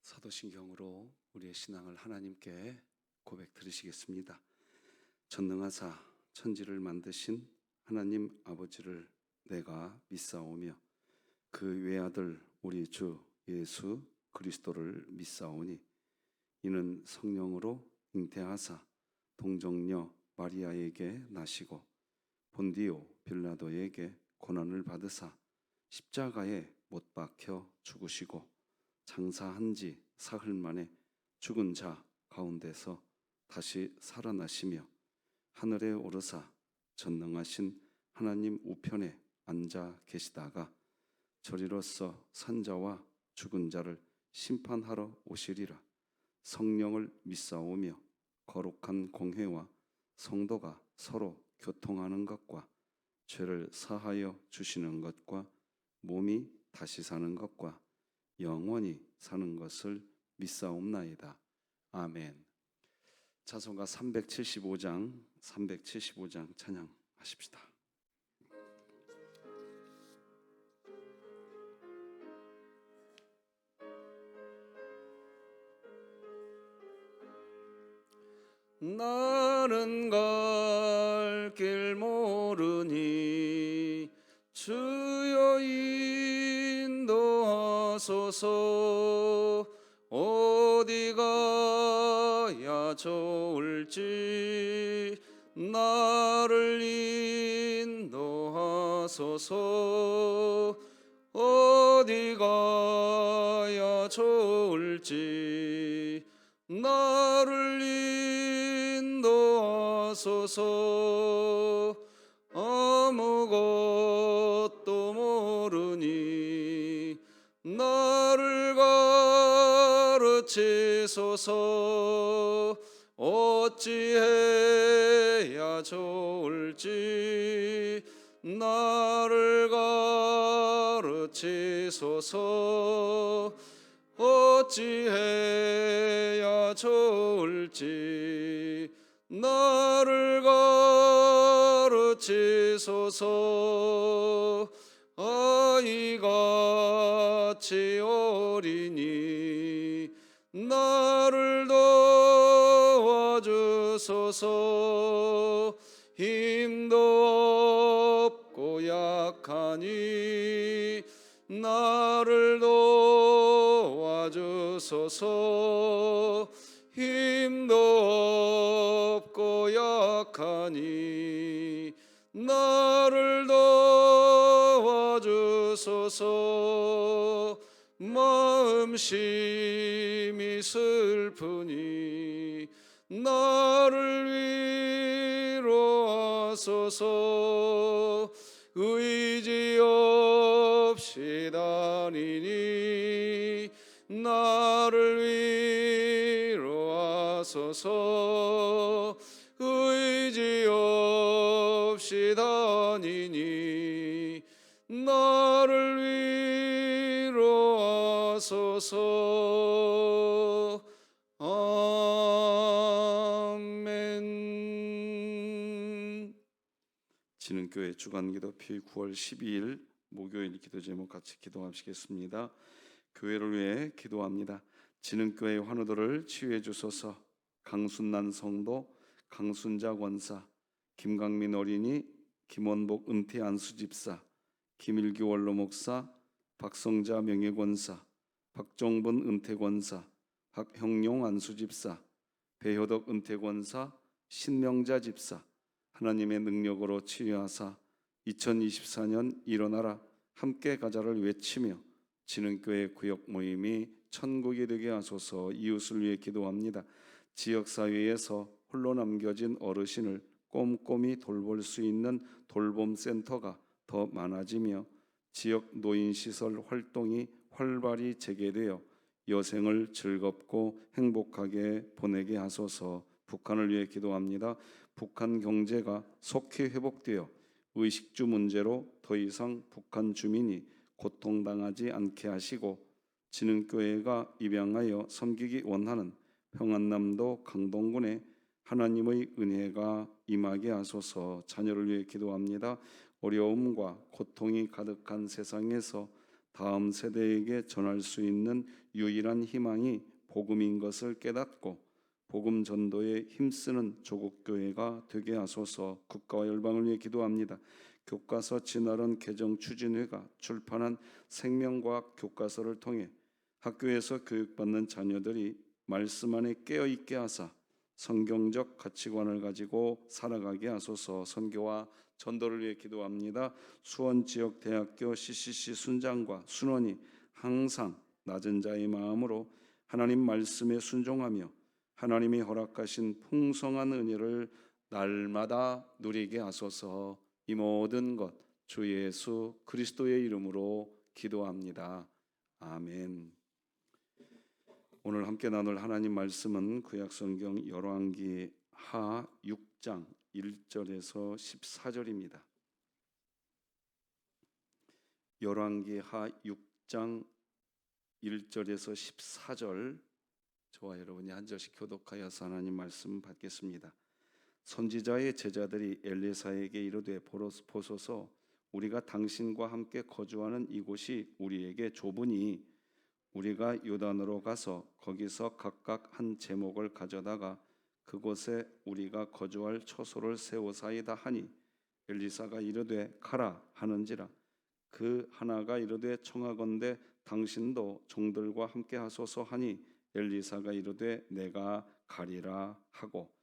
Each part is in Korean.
사도신경으로 우리의 신앙을 하나님께 고백 드리시겠습니다. 전능하사 천지를 만드신 하나님 아버지를 내가 믿사오며 그 외아들 우리 주 예수 그리스도를 믿사오니 이는 성령으로 잉태하사 동정녀 마리아에게 나시고 본디오 빌라도에게 고난을 받으사 십자가에 못 박혀 죽으시고 장사한 지 사흘 만에 죽은 자 가운데서 다시 살아나시며 하늘에 오르사 전능하신 하나님 우편에 앉아 계시다가 저리로서 산자와 죽은 자를 심판하러 오시리라. 성령을 믿사오며 거룩한 공회와 성도가 서로 교통하는 것과 죄를 사하여 주시는 것과 몸이 다시 사는 것과 영원히 사는 것을 믿사옵나이다. 아멘. 찬송가 375장 찬양하십시다. 나는 갈 길 모르니 주여 인도하소서. 어디 가야 좋을지 나를 인도하소서. 어디 가야 좋을지 나를 인도하소서. 아무것도 모르니 나를 가르치소서. 어찌해야 좋을지 나를 가르치소서. 어찌해야 좋을지 나를 가르치소서. 아이같이 어리니 나를 도와주소서. 힘도 없고 약하니 나를 도와주소서. 힘도 없고 약하니 나를 도와주소서. 마음 심히 슬프니 나를 위로하소서. 의지 없이 다니니 나를 위로하소서. 의지 없이 다니니 나를 위로하소서. 아멘. 진흥교회 주간기도필 9월 12일 목요일 기도 제목 같이 기도하시겠습니다. 교회를 위해 기도합니다. 진흥교회 환우들을 치유해 주소서. 강순난 성도, 강순자 권사, 김강민 어린이, 김원복 은퇴 안수집사, 김일규 원로 목사, 박성자 명예권사, 박정분 은퇴권사, 박형용 안수집사, 배효덕 은퇴권사, 신명자 집사, 하나님의 능력으로 치유하사 2024년 일어나라 함께 가자를 외치며 진흥교회 구역 모임이 천국이 되게 하소서. 이웃을 위해 기도합니다. 지역사회에서 홀로 남겨진 어르신을 꼼꼼히 돌볼 수 있는 돌봄센터가 더 많아지며 지역 노인시설 활동이 활발히 재개되어 여생을 즐겁고 행복하게 보내게 하소서. 북한을 위해 기도합니다. 북한 경제가 속히 회복되어 의식주 문제로 더 이상 북한 주민이 고통당하지 않게 하시고 진흥교회가 입양하여 섬기기 원하는 평안남도 강동군에 하나님의 은혜가 임하게 하소서. 자녀를 위해 기도합니다. 어려움과 고통이 가득한 세상에서 다음 세대에게 전할 수 있는 유일한 희망이 복음인 것을 깨닫고 복음 전도에 힘쓰는 조국 교회가 되게 하소서. 국가와 열방을 위해 기도합니다. 교과서 진화론 개정 추진회가 출판한 생명과학 교과서를 통해 학교에서 교육받는 자녀들이 말씀 안에 깨어 있게 하사 성경적 가치관을 가지고 살아가게 하소서. 선교와 전도를 위해 기도합니다. 수원 지역 대학교 CCC 순장과 순원이 항상 낮은 자의 마음으로 하나님 말씀에 순종하며 하나님이 허락하신 풍성한 은혜를 날마다 누리게 하소서. 이 모든 것 주 예수 그리스도의 이름으로 기도합니다. 아멘. 오늘 함께 나눌 하나님 말씀은 구약성경 열왕기 하 6장 1절에서 14절입니다. 열왕기 하 6장 1절에서 14절, 저와 여러분이 한 절씩 교독하여서 하나님 말씀 받겠습니다. 선지자의 제자들이 엘리사에게 이르되 보소서, 우리가 당신과 함께 거주하는 이곳이 우리에게 좁으니 우리가 요단으로 가서 거기서 각각 한 제목을 가져다가 그곳에 우리가 거주할 처소를 세우사이다 하니, 엘리사가 이르되 가라 하는지라. 그 하나가 이르되 청하건대 당신도 종들과 함께 하소서 하니, 엘리사가 이르되 내가 가리라 하고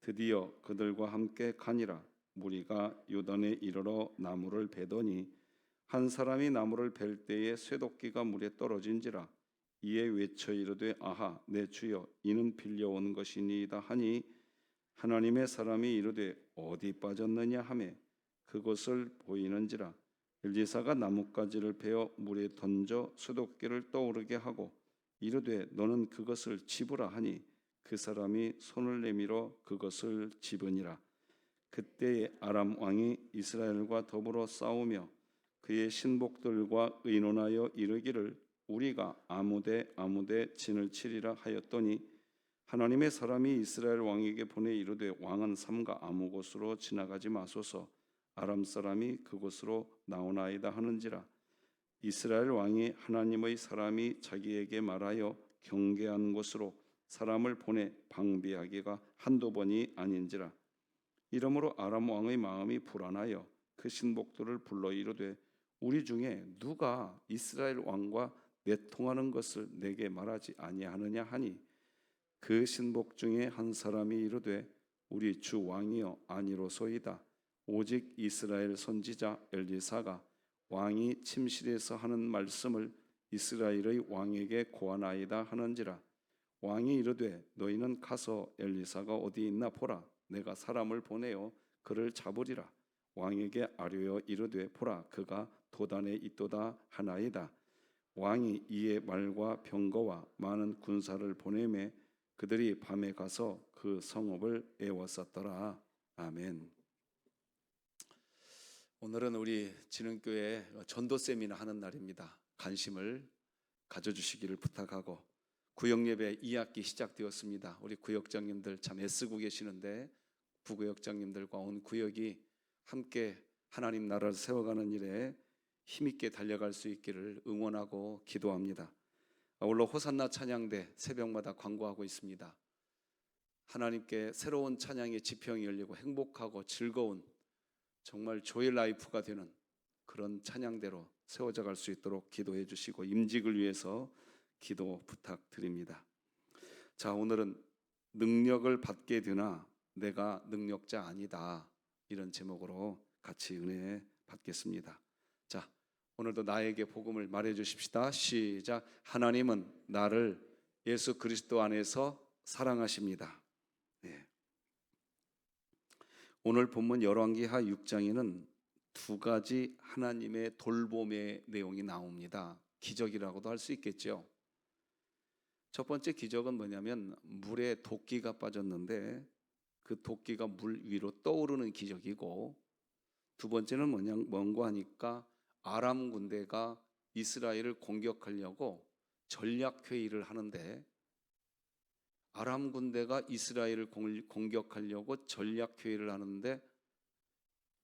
드디어 그들과 함께 가니라. 무리가 요단에 이르러 나무를 베더니 한 사람이 나무를 벨 때에 쇠도끼가 물에 떨어진지라. 이에 외쳐 이르되 아하 내 주여, 이는 빌려온 것이니이다 하니, 하나님의 사람이 이르되 어디 빠졌느냐 하매 그것을 보이는지라. 엘리사가 나뭇가지를 베어 물에 던져 쇠도끼를 떠오르게 하고 이르되 너는 그것을 집으라 하니, 그 사람이 손을 내밀어 그것을 집으니라. 그때에 아람 왕이 이스라엘과 더불어 싸우며 그의 신복들과 의논하여 이르기를 우리가 아무데 진을 치리라 하였더니, 하나님의 사람이 이스라엘 왕에게 보내 이르되 왕은 삼가 아무 곳으로 지나가지 마소서. 아람 사람이 그곳으로 나오나이다 하는지라. 이스라엘 왕이 하나님의 사람이 자기에게 말하여 경계한 곳으로 사람을 보내 방비하기가 한두 번이 아닌지라. 이러므로 아람 왕의 마음이 불안하여 그 신복들을 불러 이르되 우리 중에 누가 이스라엘 왕과 내통하는 것을 내게 말하지 아니하느냐 하니, 그 신복 중에 한 사람이 이르되 우리 주 왕이여 아니로소이다. 오직 이스라엘 선지자 엘리사가 왕이 침실에서 하는 말씀을 이스라엘의 왕에게 고하나이다 하는지라. 왕이 이르되 너희는 가서 엘리사가 어디 있나 보라. 내가 사람을 보내어 그를 잡으리라. 왕에게 아뢰어 이르되 보라, 그가 도단에 있도다 하나이다. 왕이 이에 말과 병거와 많은 군사를 보내매 그들이 밤에 가서 그 성읍을 에워쌌더라. 아멘. 오늘은 우리 진흥교회 전도 세미나 하는 날입니다. 관심을 가져주시기를 부탁하고, 구역예배 2학기 시작되었습니다. 우리 구역장님들 참 애쓰고 계시는데, 부구역장님들과 온 구역이 함께 하나님 나라를 세워가는 일에 힘있게 달려갈 수 있기를 응원하고 기도합니다. 아울러 호산나 찬양대 새벽마다 광고하고 있습니다. 하나님께 새로운 찬양의 지평이 열리고 행복하고 즐거운 정말 조이 라이프가 되는 그런 찬양대로 세워져 갈 수 있도록 기도해 주시고 임직을 위해서 기도 부탁드립니다. 자, 오늘은 능력을 받게 되나 내가 능력자 아니다, 이런 제목으로 같이 은혜 받겠습니다. 자, 오늘도 나에게 복음을 말해 주십시다. 시작. 하나님은 나를 예수 그리스도 안에서 사랑하십니다. 네. 오늘 본문 열왕기하 6장에는 두 가지 하나님의 돌봄의 내용이 나옵니다. 기적이라고도 할 수 있겠죠. 첫 번째 기적은 뭐냐면 물에 도끼가 빠졌는데 그 도끼가 물 위로 떠오르는 기적이고, 두 번째는 뭔가 하니까 아람 군대가 이스라엘을 공격하려고 전략회의를 하는데, 아람 군대가 이스라엘을 공격하려고 전략회의를 하는데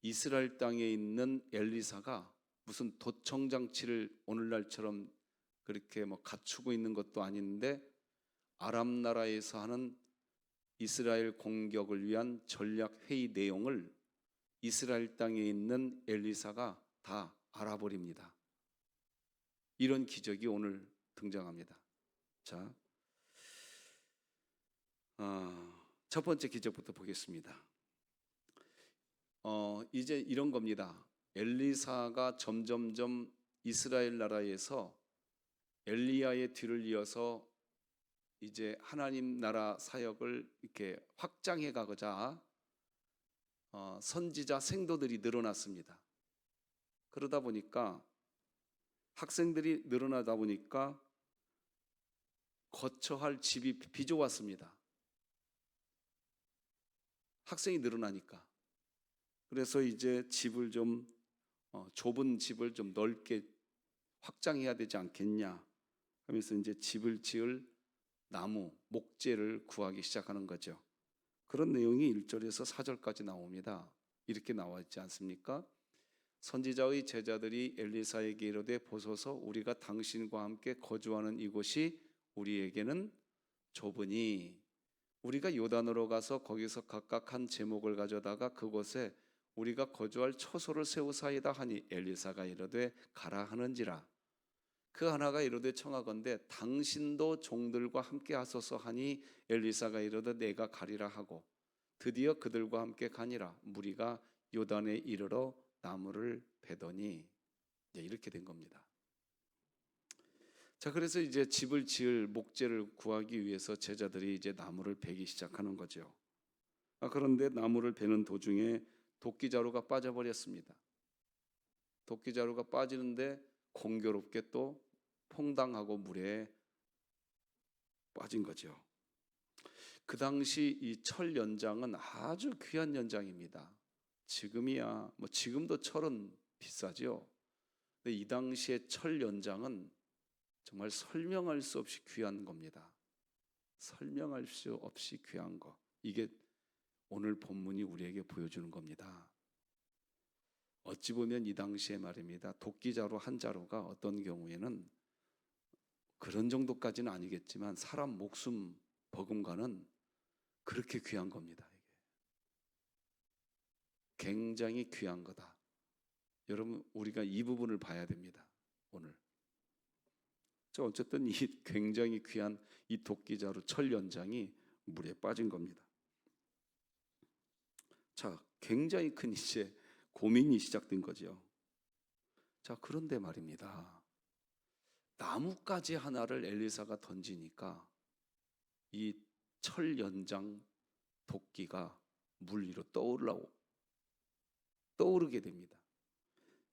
이스라엘 땅에 있는 엘리사가 무슨 도청 장치를 오늘날처럼 그렇게 뭐 갖추고 있는 것도 아닌데 아람 나라에서 하는 이스라엘 공격을 위한 전략 회의 내용을 이스라엘 땅에 있는 엘리사가 다 알아버립니다. 이런 기적이 오늘 등장합니다. 자, 첫 번째 기적부터 보겠습니다. 이제 이런 겁니다. 엘리사가 점점점 이스라엘 나라에서 엘리야의 뒤를 이어서 이제 하나님 나라 사역을 이렇게 확장해 가고자 선지자 생도들이 늘어났습니다. 그러다 보니까 학생들이 늘어나다 보니까 거처할 집이 비좁았습니다. 학생이 늘어나니까. 그래서 이제 집을 좀 좁은 집을 좀 넓게 확장해야 되지 않겠냐 하면서 이제 집을 지을 나무, 목재를 구하기 시작하는 거죠. 그런 내용이 1절에서 4절까지 나옵니다. 이렇게 나와 있지 않습니까? 선지자의 제자들이 엘리사에게 이르되 보소서 우리가 당신과 함께 거주하는 이곳이 우리에게는 좁으니 우리가 요단으로 가서 거기서 각각 한 제목을 가져다가 그곳에 우리가 거주할 처소를 세우사이다 하니 엘리사가 이르되 가라 하는지라. 그 하나가 이르되 청하건대 당신도 종들과 함께 하소서 하니 엘리사가 이르되 내가 가리라 하고 드디어 그들과 함께 가니라. 무리가 요단에 이르러 나무를 베더니 이렇게 된 겁니다. 자, 그래서 이제 집을 지을 목재를 구하기 위해서 제자들이 이제 나무를 베기 시작하는 거죠. 그런데 나무를 베는 도중에 도끼자루가 빠져버렸습니다. 도끼자루가 빠지는데 공교롭게 또 퐁당하고 물에 빠진 거죠. 그 당시 이 철 연장은 아주 귀한 연장입니다. 지금이야 뭐 지금도 철은 비싸죠. 근데 이 당시의 철 연장은 정말 설명할 수 없이 귀한 겁니다. 설명할 수 없이 귀한 거. 이게 오늘 본문이 우리에게 보여주는 겁니다. 어찌 보면 이 당시에 말입니다. 도끼자루 한 자루가 어떤 경우에는 그런 정도까지는 아니겠지만 사람 목숨 버금가는 그렇게 귀한 겁니다. 이게. 굉장히 귀한 거다. 여러분 우리가 이 부분을 봐야 됩니다. 오늘. 어쨌든 이 굉장히 귀한 이 도끼자루 철 연장이 물에 빠진 겁니다. 자, 굉장히 큰 이제 고민이 시작된 거죠. 자, 그런데 말입니다. 나뭇가지 하나를 엘리사가 던지니까 이 철 연장 도끼가 물 위로 떠오르게 됩니다.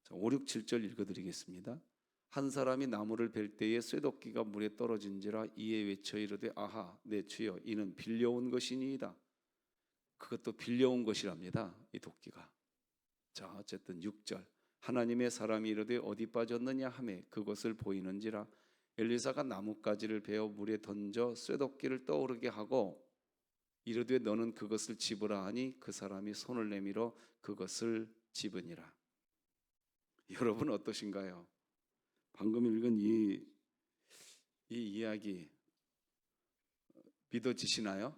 자, 5, 6, 7절 읽어드리겠습니다. 한 사람이 나무를 벨 때에 쇠도끼가 물에 떨어진지라 이에 외쳐 이르되 아하 내 주여 이는 빌려온 것이니이다. 그것도 빌려온 것이랍니다. 이 도끼가. 자, 어쨌든 6절 하나님의 사람이 이르되 어디 빠졌느냐 하매 그것을 보이는지라 엘리사가 나뭇가지를 베어 물에 던져 쇠도끼를 떠오르게 하고 이르되 너는 그것을 집으라 하니 그 사람이 손을 내밀어 그것을 집으니라. 여러분 어떠신가요? 방금 읽은 이 이야기 믿어지시나요?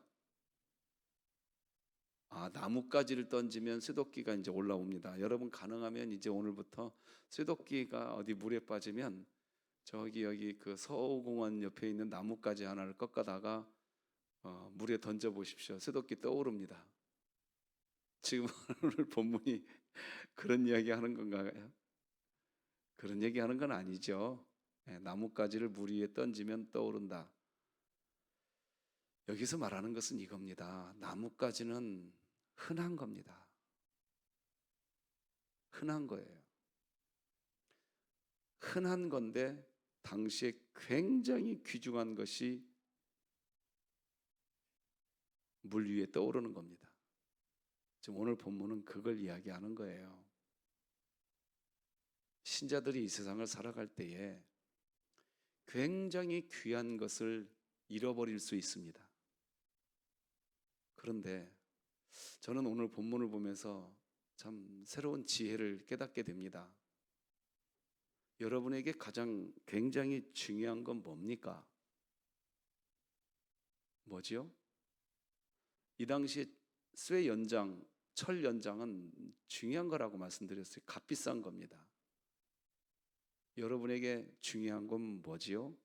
나뭇가지를 던지면 쇠도끼가 이제 올라옵니다. 여러분 가능하면 이제 오늘부터 쇠도끼가 어디 물에 빠지면 여기 그 서호공원 옆에 있는 나뭇가지 하나를 꺾어다가 물에 던져 보십시오. 쇠도끼 떠오릅니다. 지금 오늘 본문이 그런 이야기 하는 건가요? 그런 얘기 하는 건 아니죠. 나뭇가지를 물 위에 던지면 떠오른다. 여기서 말하는 것은 이겁니다. 나뭇가지는 흔한 겁니다. 흔한 거예요. 흔한 건데 당시에 굉장히 귀중한 것이 물 위에 떠오르는 겁니다. 지금 오늘 본문은 그걸 이야기하는 거예요. 신자들이 이 세상을 살아갈 때에 굉장히 귀한 것을 잃어버릴 수 있습니다. 그런데 저는 오늘 본문을 보면서 참 새로운 지혜를 깨닫게 됩니다. 여러분에게 가장 굉장히 중요한 건 뭡니까? 뭐지요? 이 당시에 쇠 연장, 철 연장은 중요한 거라고 말씀드렸어요. 값비싼 겁니다. 여러분에게 중요한 건 뭐지요?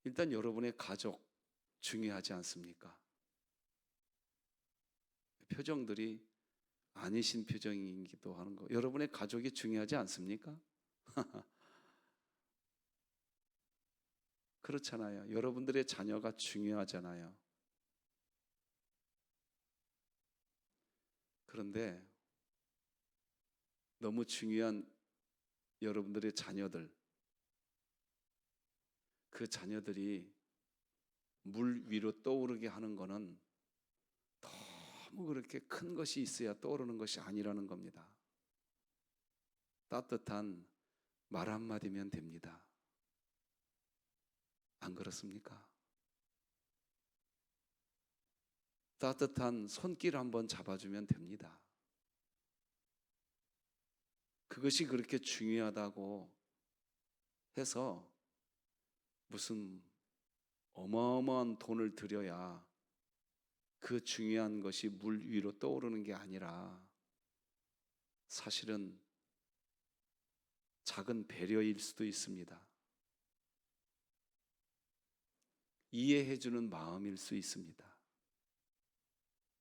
일단 여러분의 가족 중요하지 않습니까? 표정들이 아니신 표정이기도 하는 거. 여러분의 가족이 중요하지 않습니까? 그렇잖아요. 여러분들의 자녀가 중요하잖아요. 그런데 너무 중요한 여러분들의 자녀들, 그 자녀들이 물 위로 떠오르게 하는 거는 너무 그렇게 큰 것이 있어야 떠오르는 것이 아니라는 겁니다. 따뜻한 말 한마디면 됩니다. 안 그렇습니까? 따뜻한 손길 한번 잡아주면 됩니다. 그것이 그렇게 중요하다고 해서 무슨 어마어마한 돈을 들여야 그 중요한 것이 물 위로 떠오르는 게 아니라 사실은 작은 배려일 수도 있습니다. 이해해주는 마음일 수 있습니다.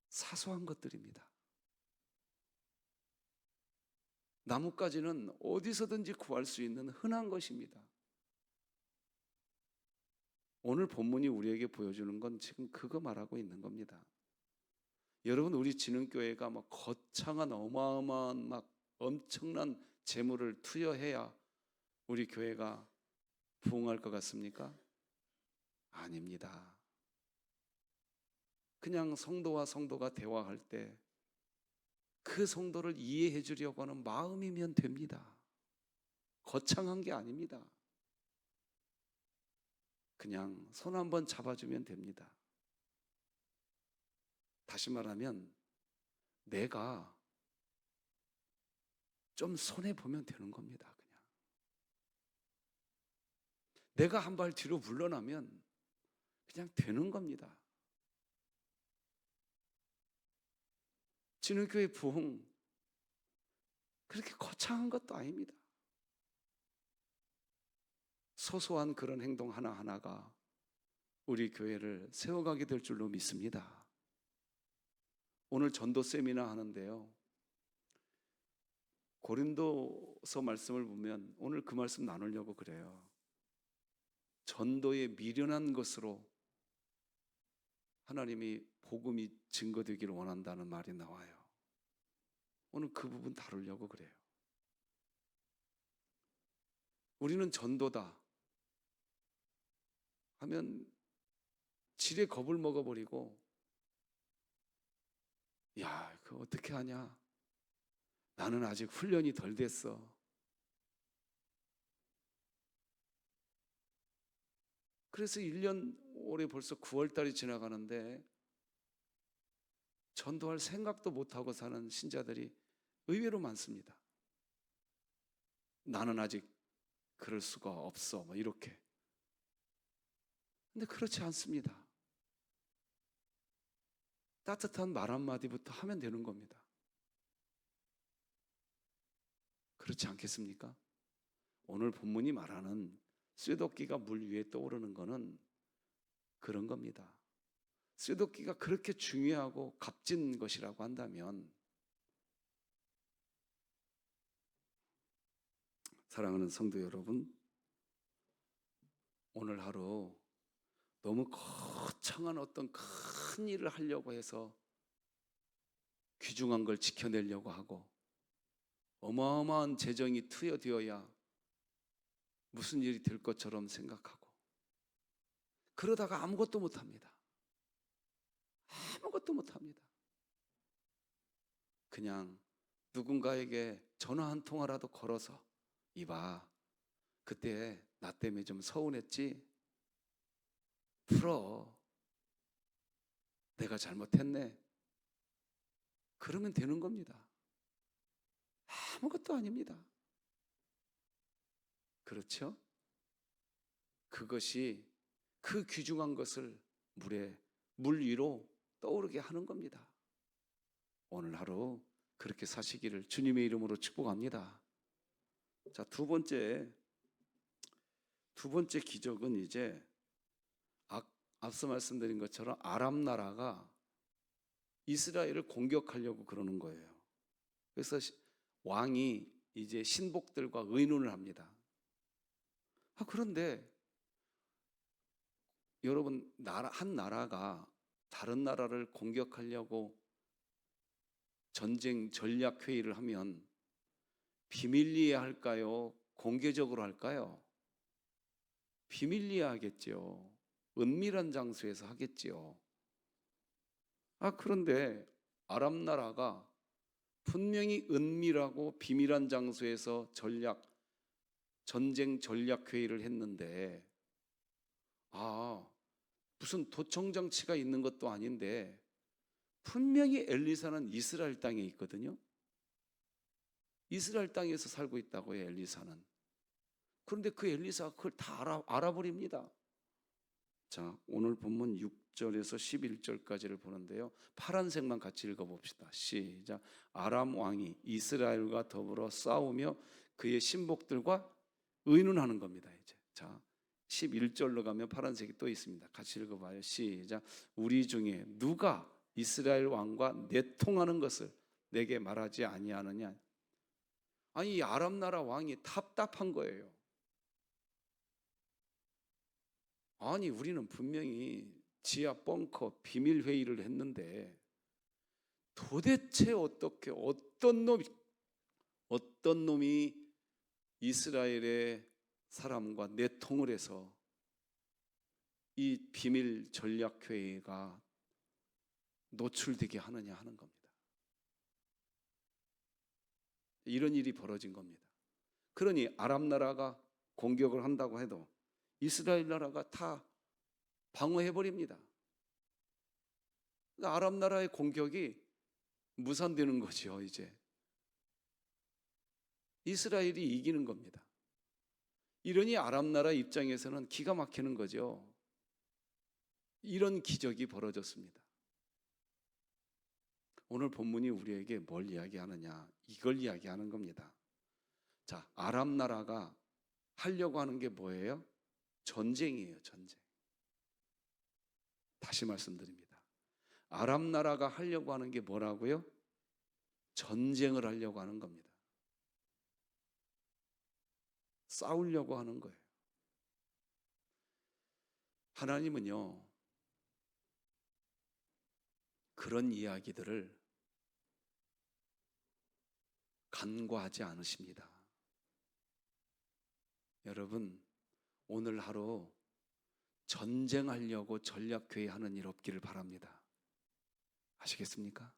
사소한 것들입니다. 나뭇가지는 어디서든지 구할 수 있는 흔한 것입니다. 오늘 본문이 우리에게 보여주는 건 지금 그거 말하고 있는 겁니다. 여러분, 우리 진흥교회가 막 거창한 어마어마한 막 엄청난 재물을 투여해야 우리 교회가 부흥할 것 같습니까? 아닙니다. 그냥 성도와 성도가 대화할 때 그 성도를 이해해 주려고 하는 마음이면 됩니다. 거창한 게 아닙니다. 그냥 손 한번 잡아주면 됩니다. 다시 말하면 내가 좀 손해보면 되는 겁니다. 그냥 내가 한 발 뒤로 물러나면 그냥 되는 겁니다. 진흥교회 부흥 그렇게 거창한 것도 아닙니다. 소소한 그런 행동 하나하나가 우리 교회를 세워가게 될 줄로 믿습니다. 오늘 전도 세미나 하는데요, 고린도서 말씀을 보면 오늘 그 말씀 나누려고 그래요. 전도에 미련한 것으로 하나님이 복음이 증거되기를 원한다는 말이 나와요. 오늘 그 부분 다루려고 그래요. 우리는 전도다 하면 지레 겁을 먹어버리고, 야, 그거 어떻게 하냐? 나는 아직 훈련이 덜 됐어. 그래서 1년 올해 벌써 9월달이 지나가는데 전도할 생각도 못하고 사는 신자들이 의외로 많습니다. 나는 아직 그럴 수가 없어, 뭐 이렇게. 근데 그렇지 않습니다. 따뜻한 말 한마디부터 하면 되는 겁니다. 그렇지 않겠습니까? 오늘 본문이 말하는 쇠도끼가 물 위에 떠오르는 거는 그런 겁니다. 쇠도끼가 그렇게 중요하고 값진 것이라고 한다면, 사랑하는 성도 여러분, 오늘 하루 너무 거창한 어떤 큰 일을 하려고 해서 귀중한 걸 지켜내려고 하고 어마어마한 재정이 투여되어야 무슨 일이 될 것처럼 생각하고 그러다가 아무것도 못합니다. 아무것도 못합니다. 그냥 누군가에게 전화 한 통화라도 걸어서, 이봐, 그때 나 때문에 좀 서운했지? 풀어. 내가 잘못했네. 그러면 되는 겁니다. 아무것도 아닙니다. 그렇죠? 그것이 그 귀중한 것을 물 위로 떠오르게 하는 겁니다. 오늘 하루 그렇게 사시기를 주님의 이름으로 축복합니다. 자, 두 번째 기적은 이제 앞서 말씀드린 것처럼 아람 나라가 이스라엘을 공격하려고 그러는 거예요. 그래서 왕이 이제 신복들과 의논을 합니다. 그런데 여러분, 한 나라가 다른 나라를 공격하려고 전쟁 전략 회의를 하면 비밀리에 할까요? 공개적으로 할까요? 비밀리에 하겠죠. 은밀한 장소에서 하겠지요. 그런데 아람 나라가 분명히 은밀하고 비밀한 장소에서 전쟁 전략 회의를 했는데, 무슨 도청 장치가 있는 것도 아닌데 분명히 엘리사는 이스라엘 땅에 있거든요. 이스라엘 땅에서 살고 있다고 해요, 엘리사는. 그런데 그 엘리사가 그걸 다 알아버립니다. 자, 오늘 본문 6절에서 11절까지를 보는데요, 파란색만 같이 읽어봅시다. 시작. 아람 왕이 이스라엘과 더불어 싸우며 그의 신복들과 의논하는 겁니다. 이제 자, 11절로 가면 파란색이 또 있습니다. 같이 읽어봐요. 시작. 우리 중에 누가 이스라엘 왕과 내통하는 것을 내게 말하지 아니하느냐. 이 아람 나라 왕이 답답한 거예요. 우리는 분명히 지하 벙커 비밀 회의를 했는데 도대체 어떻게 어떤 놈이 이스라엘의 사람과 내통을 해서 이 비밀 전략 회의가 노출되게 하느냐 하는 겁니다. 이런 일이 벌어진 겁니다. 그러니 아람 나라가 공격을 한다고 해도 이스라엘 나라가 다 방어해버립니다. 아람 나라의 공격이 무산되는 거죠. 이제 이스라엘이 이기는 겁니다. 이러니 아람 나라 입장에서는 기가 막히는 거죠. 이런 기적이 벌어졌습니다. 오늘 본문이 우리에게 뭘 이야기하느냐, 이걸 이야기하는 겁니다. 자, 아람 나라가 하려고 하는 게 뭐예요? 전쟁이에요, 전쟁. 다시 말씀드립니다. 아람 나라가 하려고 하는 게 뭐라고요? 전쟁을 하려고 하는 겁니다. 싸우려고 하는 거예요. 하나님은요, 그런 이야기들을 간과하지 않으십니다. 여러분, 오늘 하루 전쟁하려고 전략회의하는 일 없기를 바랍니다. 아시겠습니까?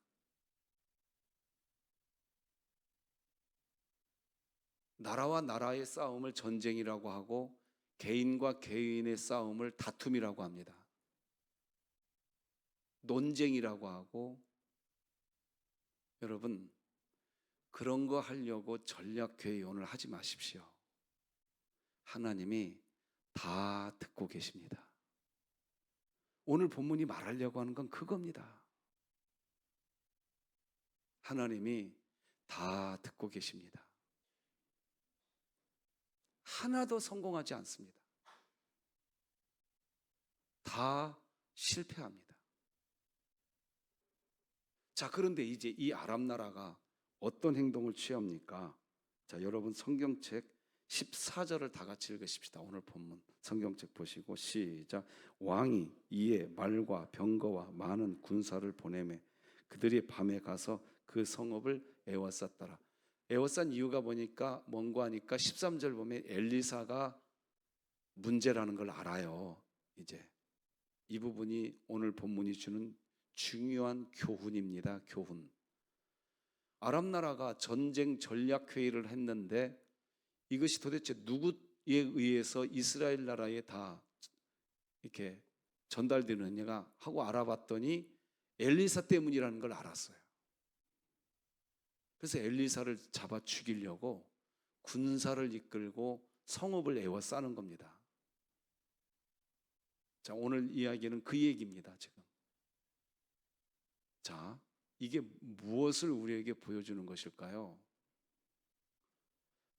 나라와 나라의 싸움을 전쟁이라고 하고 개인과 개인의 싸움을 다툼이라고 합니다. 논쟁이라고 하고, 여러분, 그런 거 하려고 전략회의 오늘 하지 마십시오. 하나님이 다 듣고 계십니다. 오늘 본문이 말하려고 하는 건 그겁니다. 하나님이 다 듣고 계십니다. 하나도 성공하지 않습니다. 다 실패합니다. 자, 그런데 이제 이 아람 나라가 어떤 행동을 취합니까? 자, 여러분 성경책 14절을 다 같이 읽으십시다. 오늘 본문 성경책 보시고 시작. 왕이 이에 말과 병거와 많은 군사를 보내매 그들이 밤에 가서 그 성읍을 에워쌌더라. 에워싼 이유가 뭐니까 뭔가 하니까 13절 보면 엘리사가 문제라는 걸 알아요. 이제 이 부분이 오늘 본문이 주는 중요한 교훈입니다. 교훈. 아람 나라가 전쟁 전략 회의를 했는데 이것이 도대체 누구에 의해서 이스라엘 나라에 다 이렇게 전달되느냐 하고 알아봤더니 엘리사 때문이라는 걸 알았어요. 그래서 엘리사를 잡아 죽이려고 군사를 이끌고 성읍을 에워싸는 겁니다. 자, 오늘 이야기는 그 얘기입니다, 지금. 자, 이게 무엇을 우리에게 보여주는 것일까요?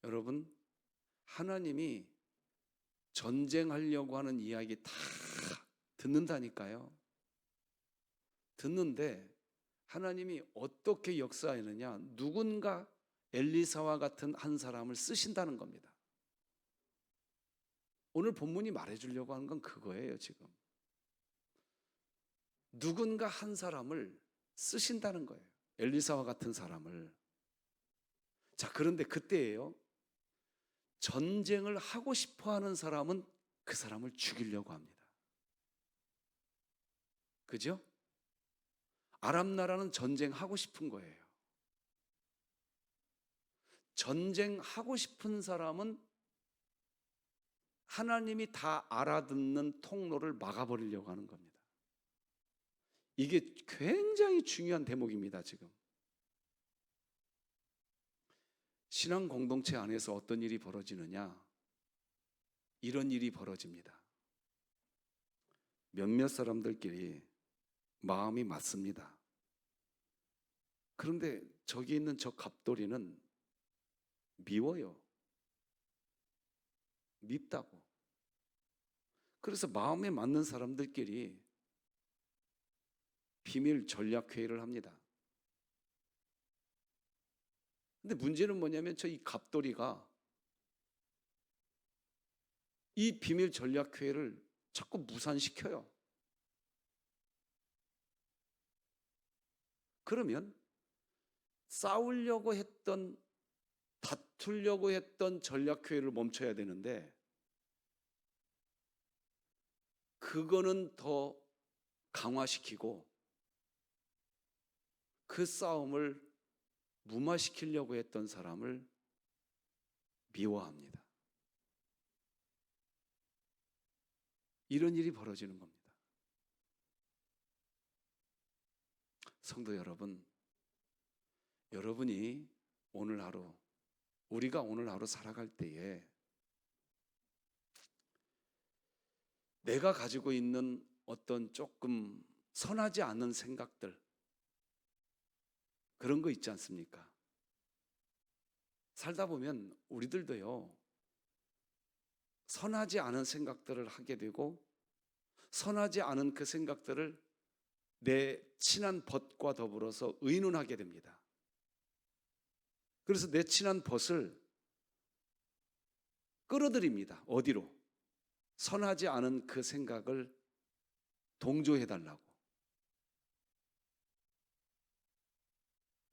여러분, 하나님이 전쟁하려고 하는 이야기 다 듣는다니까요. 듣는데 하나님이 어떻게 역사하느냐? 누군가 엘리사와 같은 한 사람을 쓰신다는 겁니다. 오늘 본문이 말해주려고 하는 건 그거예요, 지금. 누군가 한 사람을 쓰신다는 거예요. 엘리사와 같은 사람을. 자, 그런데 그때예요. 전쟁을 하고 싶어 하는 사람은 그 사람을 죽이려고 합니다. 그죠? 아람 나라는 전쟁하고 싶은 거예요. 전쟁하고 싶은 사람은 하나님이 다 알아듣는 통로를 막아버리려고 하는 겁니다. 이게 굉장히 중요한 대목입니다, 지금. 신앙 공동체 안에서 어떤 일이 벌어지느냐? 이런 일이 벌어집니다. 몇몇 사람들끼리 마음이 맞습니다. 그런데 저기 있는 저 갑돌이는 미워요. 밉다고. 그래서 마음에 맞는 사람들끼리 비밀 전략 회의를 합니다. 근데 문제는 뭐냐면 저 이 갑돌이가 이 비밀 전략 회의를 자꾸 무산시켜요. 그러면 싸우려고 했던, 다투려고 했던 전략 회의를 멈춰야 되는데 그거는 더 강화시키고 그 싸움을 무마시키려고 했던 사람을 미워합니다. 이런 일이 벌어지는 겁니다. 성도 여러분, 여러분이 오늘 하루, 우리가 오늘 하루 살아갈 때에 내가 가지고 있는 어떤 조금 선하지 않은 생각들, 그런 거 있지 않습니까? 살다 보면 우리들도요, 선하지 않은 생각들을 하게 되고 선하지 않은 그 생각들을 내 친한 벗과 더불어서 의논하게 됩니다. 그래서 내 친한 벗을 끌어들입니다. 어디로? 선하지 않은 그 생각을 동조해달라고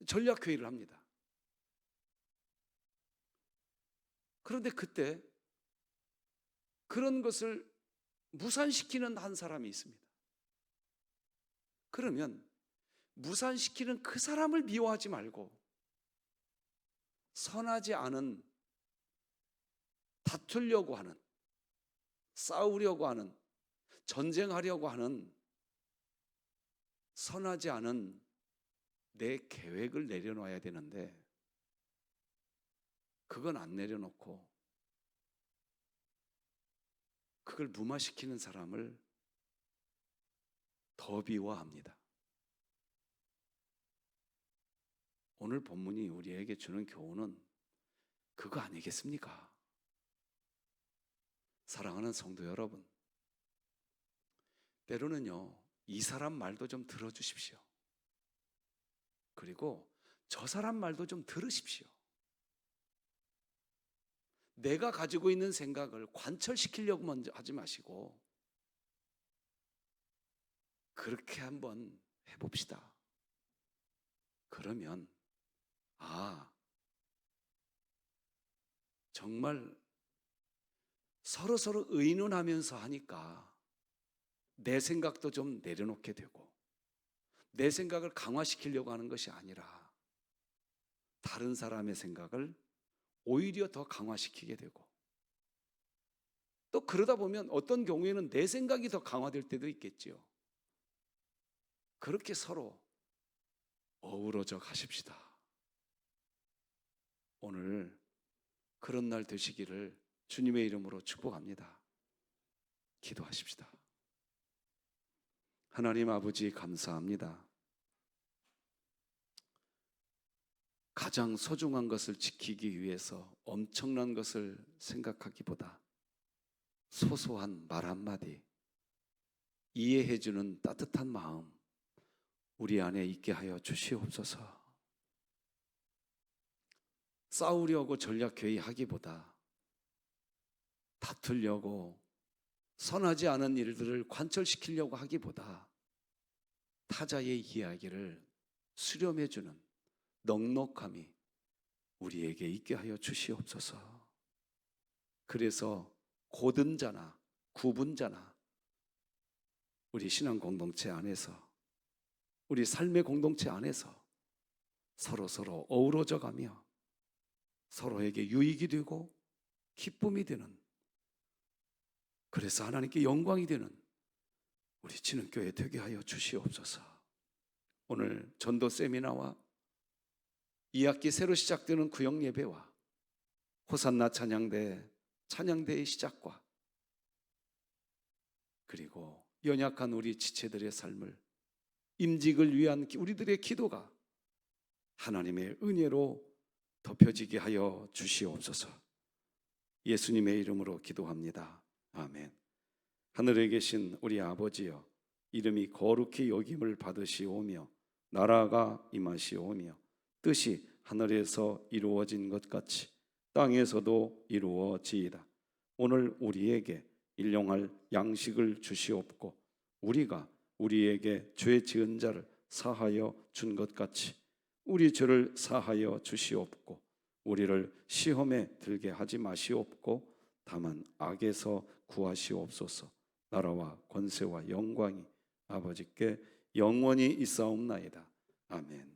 전략회의를 합니다. 그런데 그때 그런 것을 무산시키는 한 사람이 있습니다. 그러면 무산시키는 그 사람을 미워하지 말고 선하지 않은, 다투려고 하는, 싸우려고 하는, 전쟁하려고 하는 선하지 않은 내 계획을 내려놔야 되는데 그건 안 내려놓고 그걸 무마시키는 사람을 더 미워합니다. 오늘 본문이 우리에게 주는 교훈은 그거 아니겠습니까? 사랑하는 성도 여러분, 때로는요, 이 사람 말도 좀 들어주십시오. 그리고 저 사람 말도 좀 들으십시오. 내가 가지고 있는 생각을 관철시키려고 먼저 하지 마시고 그렇게 한번 해봅시다. 그러면 정말 서로 의논하면서 하니까 내 생각도 좀 내려놓게 되고 내 생각을 강화시키려고 하는 것이 아니라 다른 사람의 생각을 오히려 더 강화시키게 되고 또 그러다 보면 어떤 경우에는 내 생각이 더 강화될 때도 있겠지요. 그렇게 서로 어우러져 가십시다. 오늘 그런 날 되시기를 주님의 이름으로 축복합니다. 기도하십시다. 하나님 아버지 감사합니다. 가장 소중한 것을 지키기 위해서 엄청난 것을 생각하기보다 소소한 말 한마디, 이해해주는 따뜻한 마음 우리 안에 있게 하여 주시옵소서. 싸우려고 전략회의하기보다 다투려고 선하지 않은 일들을 관철시키려고 하기보다 타자의 이야기를 수렴해주는 넉넉함이 우리에게 있게 하여 주시옵소서. 그래서 고든 자나 굽은 자나 우리 신앙 공동체 안에서, 우리 삶의 공동체 안에서 서로 어우러져 가며 서로에게 유익이 되고 기쁨이 되는, 그래서 하나님께 영광이 되는 우리 진흥교회 되게 하여 주시옵소서. 오늘 전도 세미나와 2학기 새로 시작되는 구역 예배와 호산나 찬양대의 시작과 그리고 연약한 우리 지체들의 삶을, 임직을 위한 우리들의 기도가 하나님의 은혜로 덮여지게 하여 주시옵소서. 예수님의 이름으로 기도합니다. 아멘. 하늘에 계신 우리 아버지여, 이름이 거룩히 여김을 받으시오며 나라가 임하시오며 뜻이 하늘에서 이루어진 것 같이 땅에서도 이루어지이다. 오늘 우리에게 일용할 양식을 주시옵고 우리가 우리에게 죄 지은 자를 사하여 준 것 같이 우리 죄를 사하여 주시옵고 우리를 시험에 들게 하지 마시옵고 다만 악에서 구하시옵소서. 나라와 권세와 영광이 아버지께 영원히 있사옵나이다. 아멘.